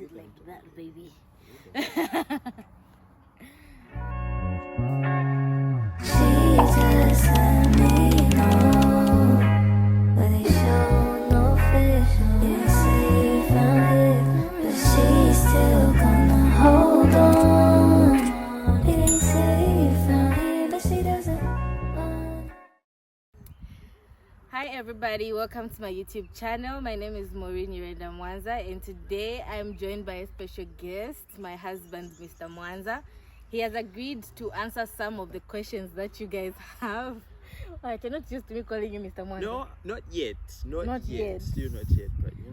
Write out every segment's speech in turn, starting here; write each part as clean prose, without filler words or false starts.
it like that, baby. Jesus, let me know, but they show no fish. They say you found it, but she's still gonna hold on. They say you found it, but she doesn't want. Hi everybody, welcome to my YouTube channel. My name is Mr Mwanza, and today I'm joined by a special guest, my husband Mr Mwanza. He has agreed to answer some of the questions that you guys have. I cannot used to me calling you Mr Mwanza. No, not yet. Not yet. Yet. Still not yet, but you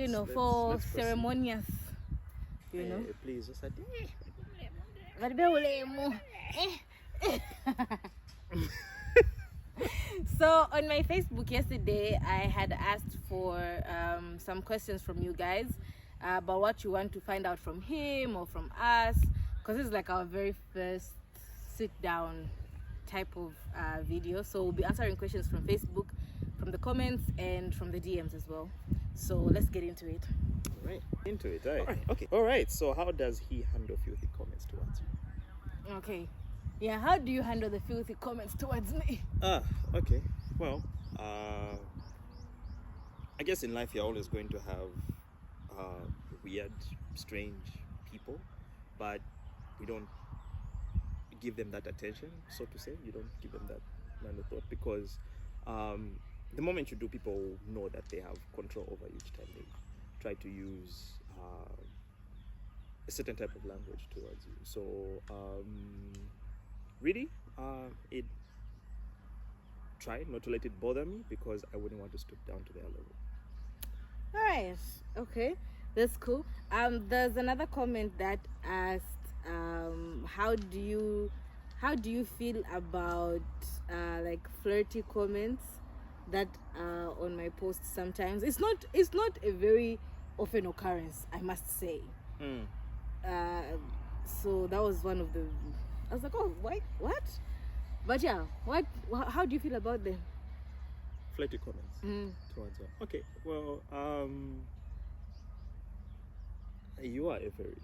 know. For let's proceed. ceremonious, you know. Please, what's that? So on my Facebook yesterday, I had asked for some questions from you guys about what you want to find out from him or from us, because this is like our very first sit down type of video. So we'll be answering questions from Facebook, from the comments, and from the DMs as well. So let's get into it. Right, into it. Right. Okay. All right. So how does he handle filthy comments towards you? Okay. Yeah, how do you handle the filthy comments towards me? Okay. Well, I guess in life you're always going to have weird, strange people, but we don't give them that attention, so to say. You don't give them that kind of thought, because the moment you do, people know that they have control over each time they try to use a certain type of language towards you. So really, try not to let it bother me, because I wouldn't want to stoop down to their level. All right, okay, that's cool. There's another comment that asked, how do you feel about like flirty comments that are on my posts sometimes? It's not a very often occurrence, I must say. So that was one of the, I was like, oh, what? But yeah, how do you feel about them? Flirty comments towards her. Okay, well, you are a very,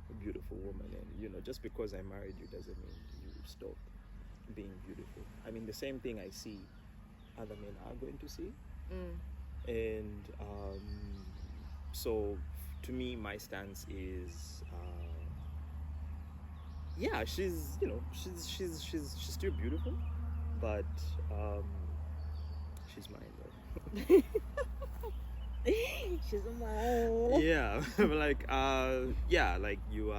a beautiful woman, and just because I married you doesn't mean you stop being beautiful. I mean, the same thing I see other men are going to see, and so to me, my stance is, yeah, she's still beautiful, but she's mine though. She's mine. Yeah, like like you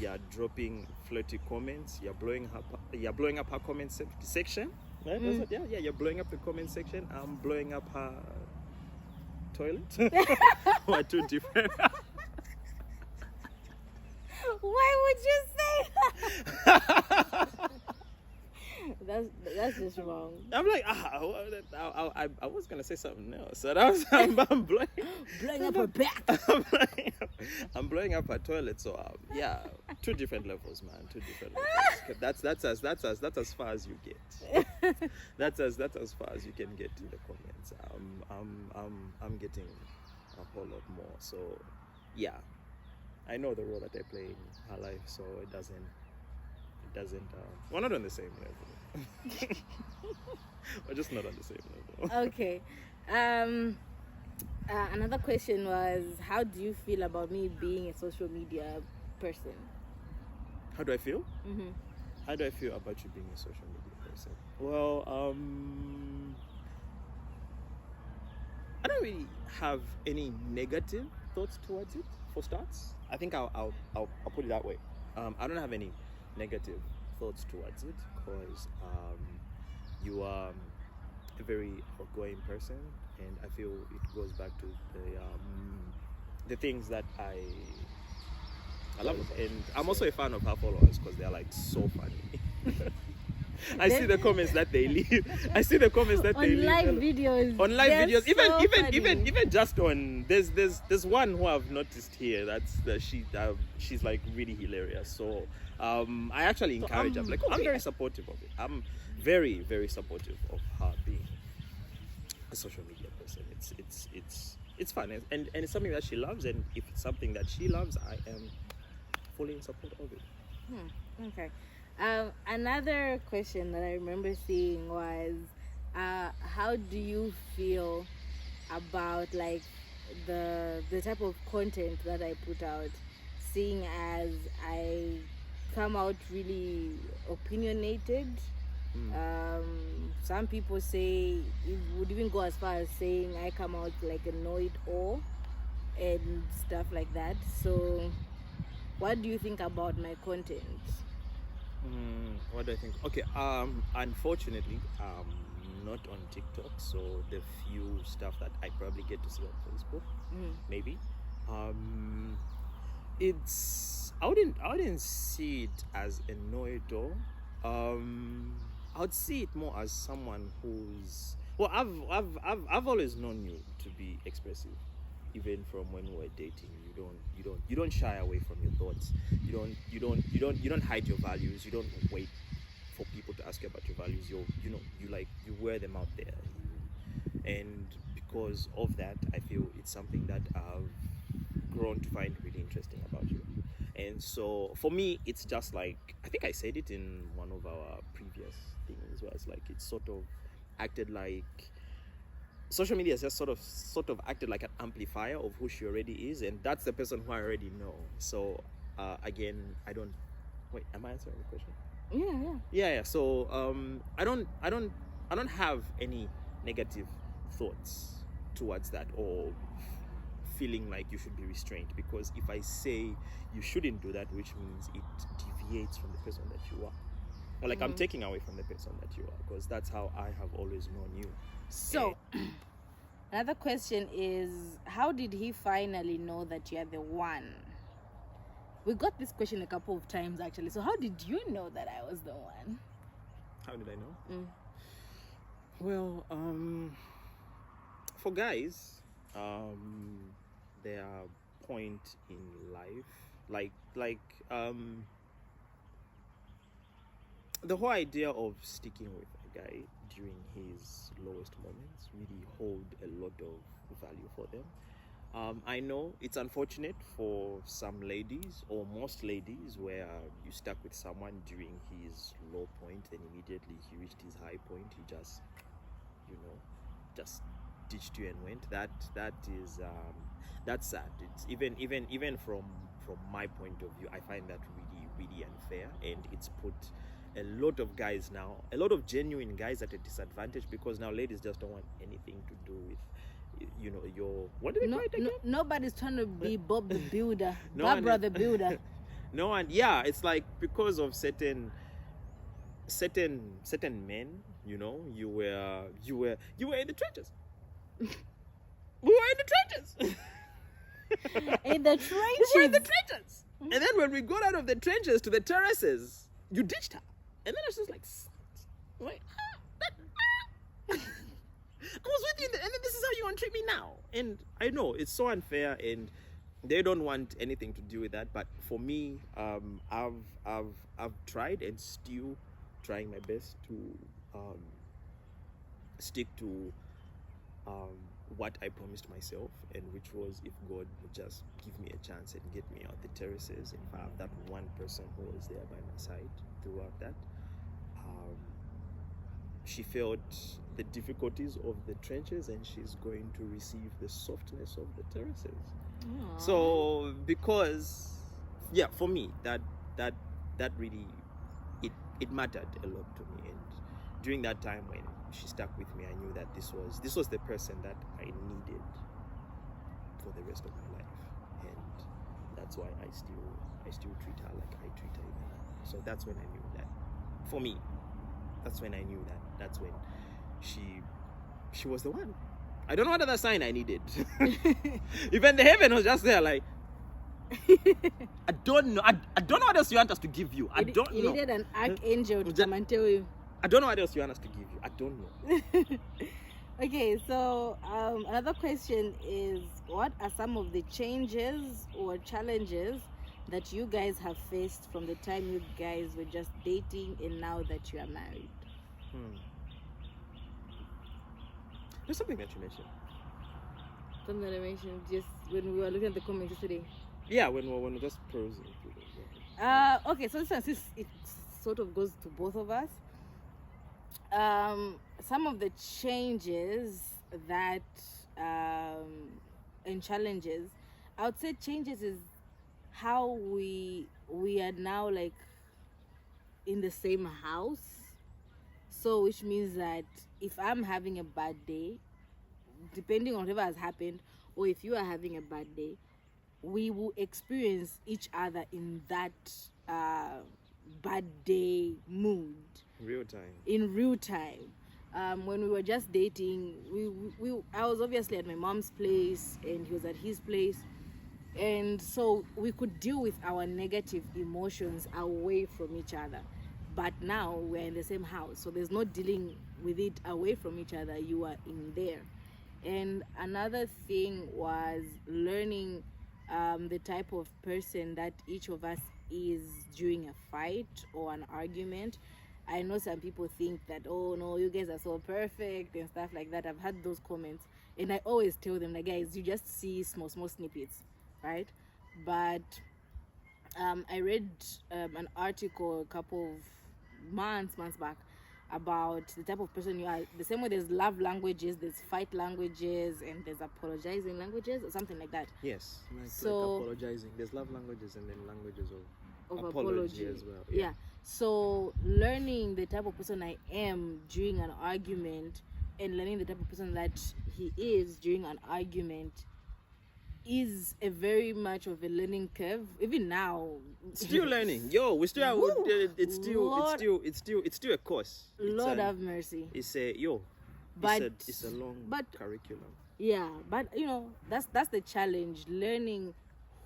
you're dropping flirty comments. You're blowing up her comment section. Right? Yeah. You're blowing up the comment section. I'm blowing up her toilet. We're two different. Why would you say that? That's just wrong. I'm like, I was gonna say something else. So that was, I'm blowing up her back. I'm blowing up her toilet. So yeah, two different levels, man. Two different levels. That's as far as you get. That's as far as you can get in the comments. I'm getting a whole lot more. So yeah, I know the role that I play in her life, so it doesn't we're not on the same level. We're just not on the same level. Okay. Another question was, how do you feel about me being a social media person? How do I feel? Mm-hmm. How do I feel about you being a social media person? Well, I don't really have any negative thoughts towards it, for starts. I think I'll put it that way. I don't have any negative thoughts towards it, because you are a very outgoing person, and I feel it goes back to the things that I love it. And I'm also a fan of her followers, because they're like so funny. I see the comments that they leave. I see the comments that they leave on live videos. On live videos, so even just on there's one who I've noticed here. She's like really hilarious. So I actually encourage her. Like, I'm very supportive of it. I'm very, very supportive of her being a social media person. it's fun, and it's something that she loves, and if it's something that she loves, I am fully in support of it. Okay. Another question that I remember seeing was, how do you feel about like the type of content that I put out, seeing as I come out really opinionated? Some people say, it would even go as far as saying I come out like a know-it-all and stuff like that. So what do you think about my content? What do I think? Okay, unfortunately, not on TikTok, so the few stuff that I probably get to see on Facebook, maybe. It's I wouldn't see it as a know-it-all. I would see it more as someone who's well. I've always known you to be expressive, even from when we were dating. You don't shy away from your thoughts. You don't hide your values. You don't wait for people to ask you about your values. You wear them out there, and because of that, I feel it's something that I've grown to find really interesting about you. And so for me, it's just like, I think I said it in one of our previous things, where it's like it's sort of acted like social media has just sort of acted like an amplifier of who she already is, and that's the person who I already know. So again, I don't wait. Am I answering the question? Yeah. So I don't have any negative thoughts towards that, or feeling like you should be restrained, because if I say you shouldn't do that, which means it deviates from the person that you are, or like I'm taking away from the person that you are, because that's how I have always known you. So another question is, how did he finally know that you're the one? We got this question a couple of times actually. So how did you know that I was the one? How did I know? Well, for guys, there are points in life, like the whole idea of sticking with a guy during his lowest moments really hold a lot of value for them. I know it's unfortunate for some ladies, or most ladies, where you stuck with someone during his low point, then immediately he reached his high point, he just ditched you and went. That is that's sad. It's even from my point of view, I find that really unfair, and it's put a lot of guys now, a lot of genuine guys, at a disadvantage, because now ladies just don't want anything to do with, your, what do we call it again? Nobody's trying to be Bob the Builder, No Barbara one the Builder. No, and yeah, it's like because of certain men, you were in the trenches. We were in the trenches. In the trenches. We were in the trenches. And then when we got out of the trenches to the terraces, you ditched her. And then I was just like, wait, I was with you, and then this is how you want to treat me now. And I know it's so unfair, and they don't want anything to do with that. But for me, I've tried and still trying my best to stick to what I promised myself, and which was, if God would just give me a chance and get me out the terraces, if I have that one person who was there by my side throughout that. She felt the difficulties of the trenches, and she's going to receive the softness of the terraces. Aww. So because, yeah, for me, that really, it mattered a lot to me. And during that time when she stuck with me, I knew that this was the person that I needed for the rest of my life, and that's why I still treat her like I treat her even now. So that's when I knew that. For me, that's when I knew that. That's when she was the one. I don't know what other sign I needed. Even the heaven was just there, like, I don't know. I don't know what else you want us to give you. You needed an archangel to come and tell you. I don't know what else you want us to give you. I don't know. Okay, so another question is, what are some of the changes or challenges that you guys have faced from the time you guys were just dating and now that you are married? There's something that you mentioned. Something that I mentioned just when we were looking at the comments yesterday. Yeah, when we're just perusing through them. Okay, so since it sort of goes to both of us, some of the changes that and challenges, I would say changes is how we are now like in the same house. So which means that if I'm having a bad day, depending on whatever has happened, or if you are having a bad day, we will experience each other in that bad day mood Real time. in real time. When we were just dating, I was obviously at my mom's place and he was at his place, and so we could deal with our negative emotions away from each other. But now we're in the same house, so there's no dealing with it away from each other. You are in there. And another thing was learning the type of person that each of us is during a fight or an argument. I know some people think that, oh no, you guys are so perfect and stuff like that. I've had those comments, and I always tell them, like, guys, you just see small snippets, right? But I read an article a couple of months back about the type of person you are. The same way there's love languages, there's fight languages, and there's apologizing languages or something like that. Yes. Like So- apologizing. There's love languages and then languages of Of apology as well. Yeah. So learning the type of person I am during an argument and learning the type of person that he is during an argument is a very much of a learning curve. Even now, Still learning. Yo, we still Woo! it's still a course. Lord have mercy. It's a But it's a long curriculum. yeah, but you know, that's the challenge, learning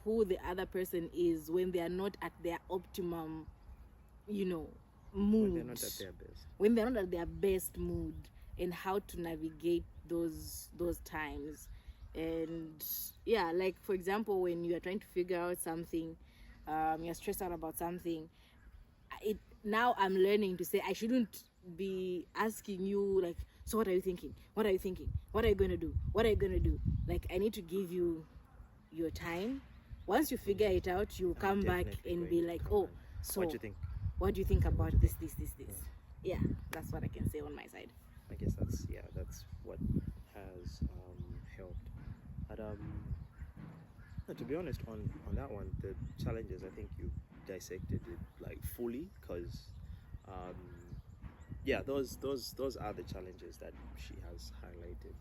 who the other person is when they are not at their optimum, you know, mood. When they're not at their best. When they're not at their best mood, and how to navigate those times. And yeah, like for example, when you are trying to figure out something, you're stressed out about something, now I'm learning to say I shouldn't be asking you like, so what are you thinking, what are you thinking, what are you going to do, what are you going to do? Like, I need to give you your time. Once you figure it out, you come back definitely and going be to like, come oh, back. so What do you think? what do you think about this? Yeah, that's what I can say on my side. I guess that's what has helped. But to be honest, on that one, the challenges, I think you dissected it like fully, because those are the challenges that she has highlighted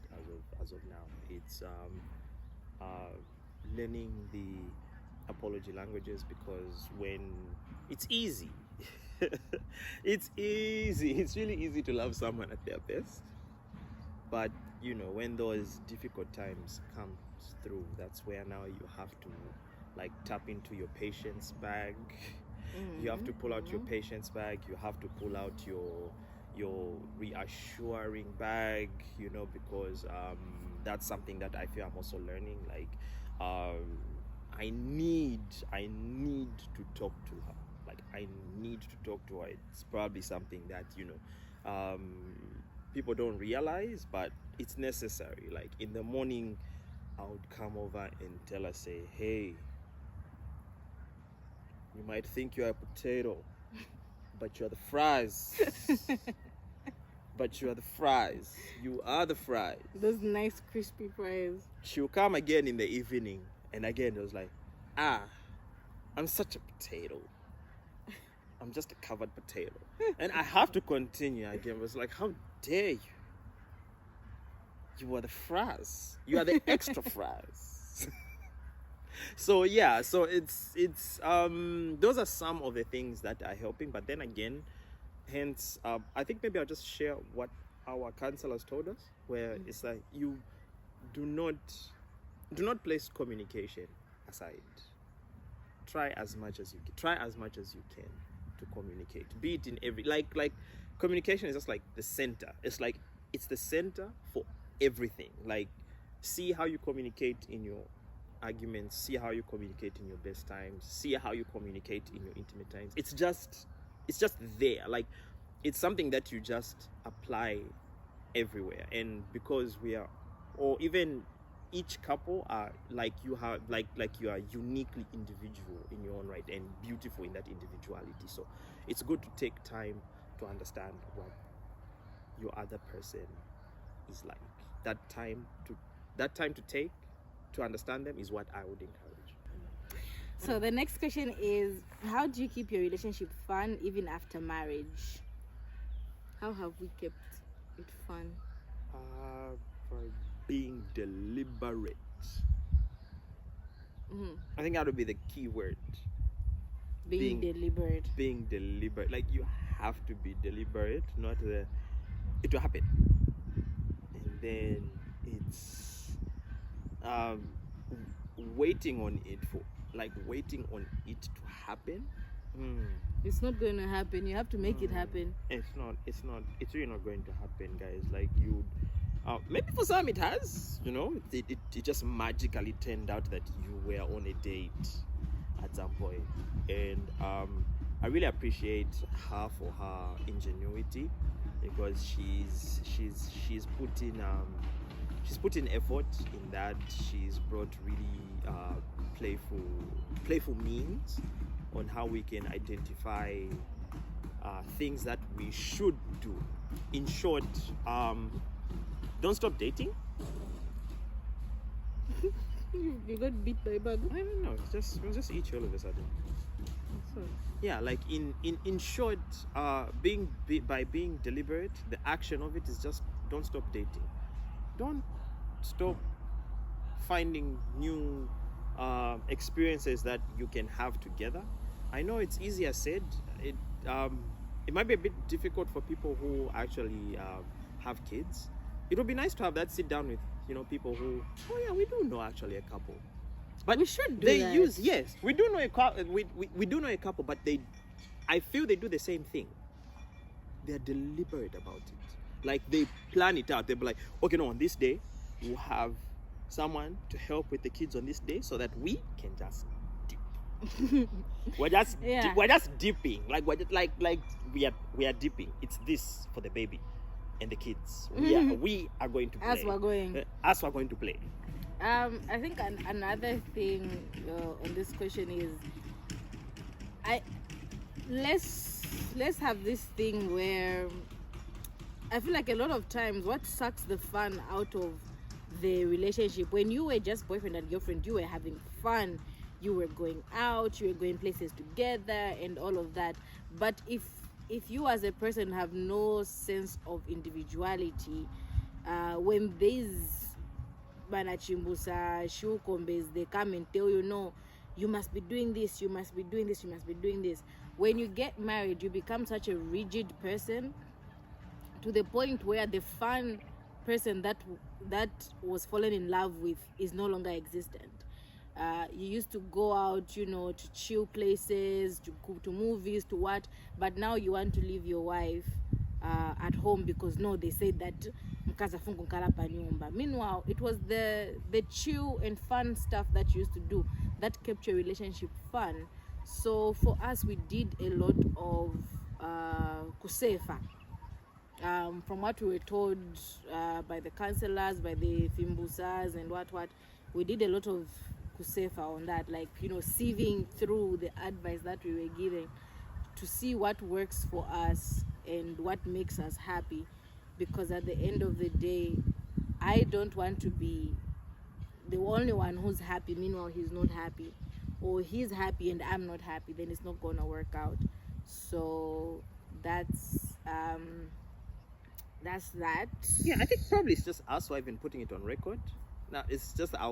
as of now. It's learning the apology languages, because when it's easy it's really easy to love someone at their best, but you know, when those difficult times comes through, that's where now you have to like tap into your patience bag. You have to pull out your patience bag, you have to pull out your reassuring bag, you know, because that's something that I feel I'm also learning. Like I need to talk to her. Like, I need to talk to her. It's probably something that, you know, people don't realize, but it's necessary. Like, in the morning, I would come over and tell her, say, hey, you might think you're a potato, but you're the fries. But you're the fries. You are the fries. Those nice crispy fries. She'll come again in the evening, and again it was like, I'm such a potato. I'm just a covered potato. And I have to continue again. It was like, how dare you? You are the fries. You are the extra fries. So yeah, so it's those are some of the things that are helping. But then again, hence I think maybe I'll just share what our counselors told us, where it's like, you do not place communication aside. Try as much as you can to communicate, be it in every like communication is just like the center. It's like it's the center for everything. Like, see how you communicate in your arguments, see how you communicate in your best times, see how you communicate in your intimate times. It's just there. Like, it's something that you just apply everywhere. And because we are, or even each couple are like you have like you are uniquely individual in your own right and beautiful in that individuality. So it's good to take time to understand what your other person is like. That time to take to understand them is what I would encourage. So the next question is, how do you keep your relationship fun even after marriage? How have we kept it fun? For being deliberate. Mhm. I think that would be the key word. Being deliberate. Being deliberate. Like you have to be deliberate, not it will happen. And then it's waiting on it to happen. It's not going to happen. You have to make it happen. It's really not going to happen, guys. Like you maybe for some it has, you know, it just magically turned out that you were on a date at some point. And I really appreciate her for her ingenuity, because she's put in effort in that. She's brought really playful means on how we can identify things that we should do. In short, don't stop dating. You got beat by a bug. I don't know. It was just each all of a sudden. So, Yeah, like in short, by being deliberate, the action of it is just don't stop dating. Don't stop finding new experiences that you can have together. I know it's easier said. It might be a bit difficult for people who actually have kids. It would be nice to have that sit down with, you know, people who, oh yeah, we do know actually a couple. But we should do they that. yes, we do know a couple. We do know a couple, but I feel they do the same thing. They're deliberate about it. Like they plan it out. They'll be like, okay, no, on this day we'll have someone to help with the kids on this day, so that we can just dip. we're just dipping. Like we are dipping. It's this for the baby and the kids. We are going to play. As we're going to play. I think another thing on this question is, let's have this thing where I feel like a lot of times what sucks the fun out of the relationship, when you were just boyfriend and girlfriend, you were having fun, you were going out, you were going places together and all of that. But if you as a person have no sense of individuality, when these Banachimbusa, Shukombes, they come and tell you, no, you must be doing this, you must be doing this, you must be doing this. When you get married, you become such a rigid person to the point where the fun person that was fallen in love with is no longer existent. You used to go out, you know, to chill places, to go to movies, to what, but now you want to leave your wife at home because no, they said that mkaza fungu nkalapa nyumba. Meanwhile, it was the chill and fun stuff that you used to do that kept your relationship fun. So for us, we did a lot of kusefa. From what we were told by the counselors, by the fimbusas and what, we did a lot of kusefa on that, like, you know, sieving through the advice that we were given to see what works for us and what makes us happy. Because at the end of the day, I don't want to be the only one who's happy, meanwhile he's not happy, or he's happy and I'm not happy. Then it's not gonna work out. So that's that. Yeah, I think probably it's just us who have been putting it on record. Now it's just I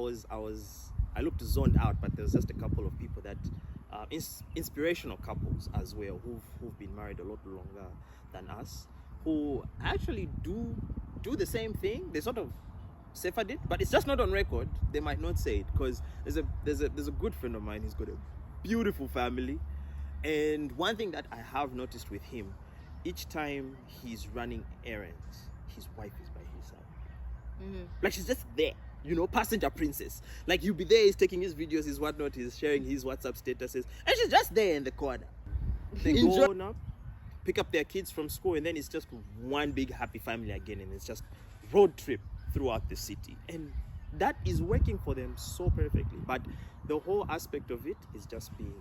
looked zoned out, but there's just a couple of people that inspirational couples as well who've been married a lot longer than us, who actually do the same thing. They sort of suffered it, but it's just not on record. They might not say it, because there's a good friend of mine. He's got a beautiful family, and one thing that I have noticed with him, each time he's running errands, his wife is by his side. Like she's just there, you know, passenger princess. Like you'll be there, he's taking his videos, his whatnot, he's sharing his WhatsApp statuses, and she's just there in the corner. They go up, pick up their kids from school, and then it's just one big happy family again, and it's just road trip throughout the city. And that is working for them so perfectly. But the whole aspect of it is just being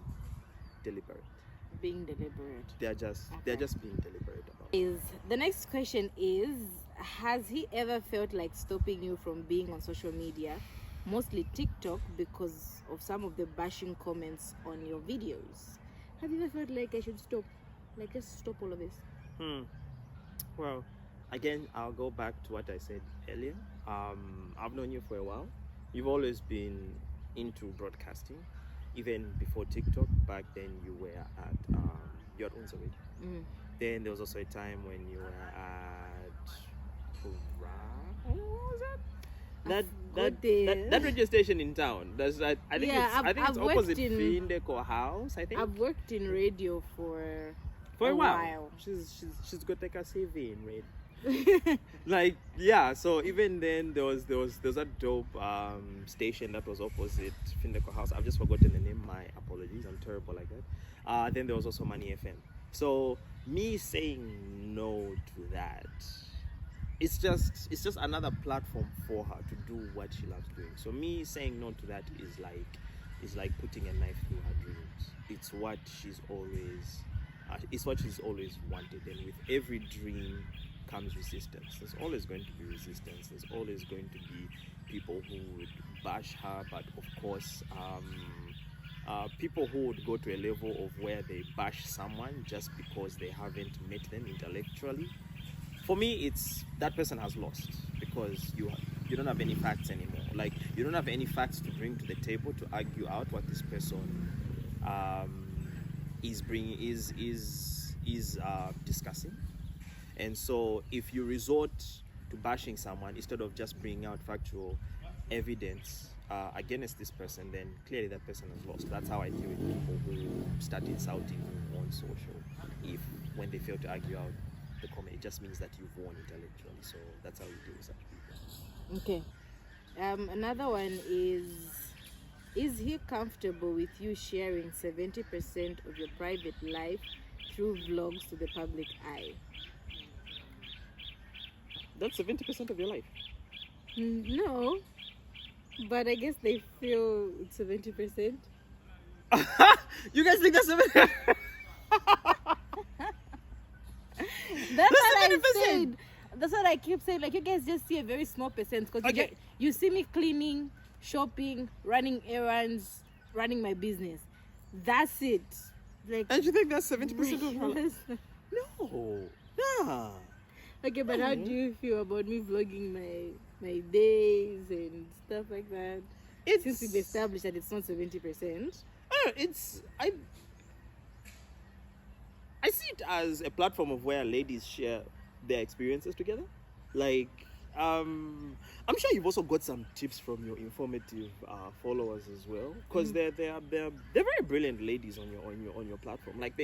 deliberate. Being deliberate. They're just being deliberate about it. Is the next question is, has he ever felt like stopping you from being on social media, mostly TikTok, because of some of the bashing comments on your videos? Have you ever felt like I should stop, like just stop all of this? Well, again, I'll go back to what I said earlier. I've known you for a while. You've always been into broadcasting, even before TikTok. Back then, you were at you're at Unzawed. Then there was also a time when you were at what was that? That radio station in town. That's I think it's opposite Findeco House. I think I've worked in radio for a while. She's got like a CV in radio. Like, yeah, so even then there was a dope station that was opposite Findeco House. I've just forgotten the name, my apologies, I'm terrible like that. Then there was also Money FM. So me saying no to that, it's just another platform for her to do what she loves doing. So me saying no to that is like putting a knife through her dreams. It's what she's always wanted, and with every dream comes resistance. There's always going to be resistance. There's always going to be people who would bash her, but of course people who would go to a level of where they bash someone just because they haven't met them intellectually. For me, it's that person has lost, because you don't have any facts anymore. Like, you don't have any facts to bring to the table to argue out what this person is discussing. And so if you resort to bashing someone instead of just bringing out factual evidence against this person, then clearly that person has lost. That's how I deal with people who start insulting me on social. If when they fail to argue out the comment, it just means that you've won intellectually. So that's how you deal with such people. Okay. Another one is he comfortable with you sharing 70% of your private life through vlogs to the public eye? That's 70% of your life. No, but I guess they feel it's 70%. You guys think that's 70%? That's what 70%. I said. That's what I keep saying. Like, you guys just see a very small percent, because you see me cleaning, shopping, running errands, running my business. That's it. Like, and you think that's 70% of your life? No. Nah. Okay, but how do you feel about me vlogging my days and stuff like that? Since we've established that it's not 70%. I see it as a platform of where ladies share their experiences together. Like, I'm sure you've also got some tips from your informative followers as well, because they're very brilliant ladies on your platform. Like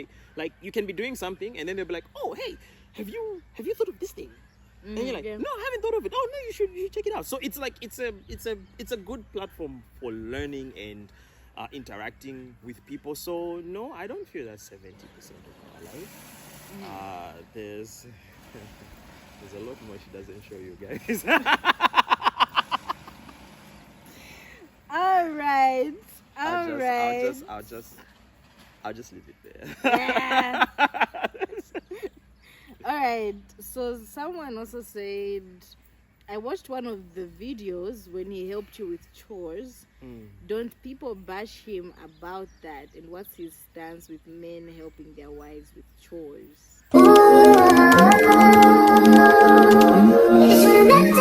you can be doing something and then they'll be like, oh, hey, have you thought of this thing? And you're like, no, I haven't thought of it. Oh no, you should check it out. So it's like it's a good platform for learning and interacting with people. So no, I don't feel that's 70% of my life. There's a lot more she doesn't show you guys. All right. I'll just leave it there. Yeah. All right. So someone also said, I watched one of the videos when he helped you with chores. Don't people bash him about that? And what's his stance with men helping their wives with chores? It's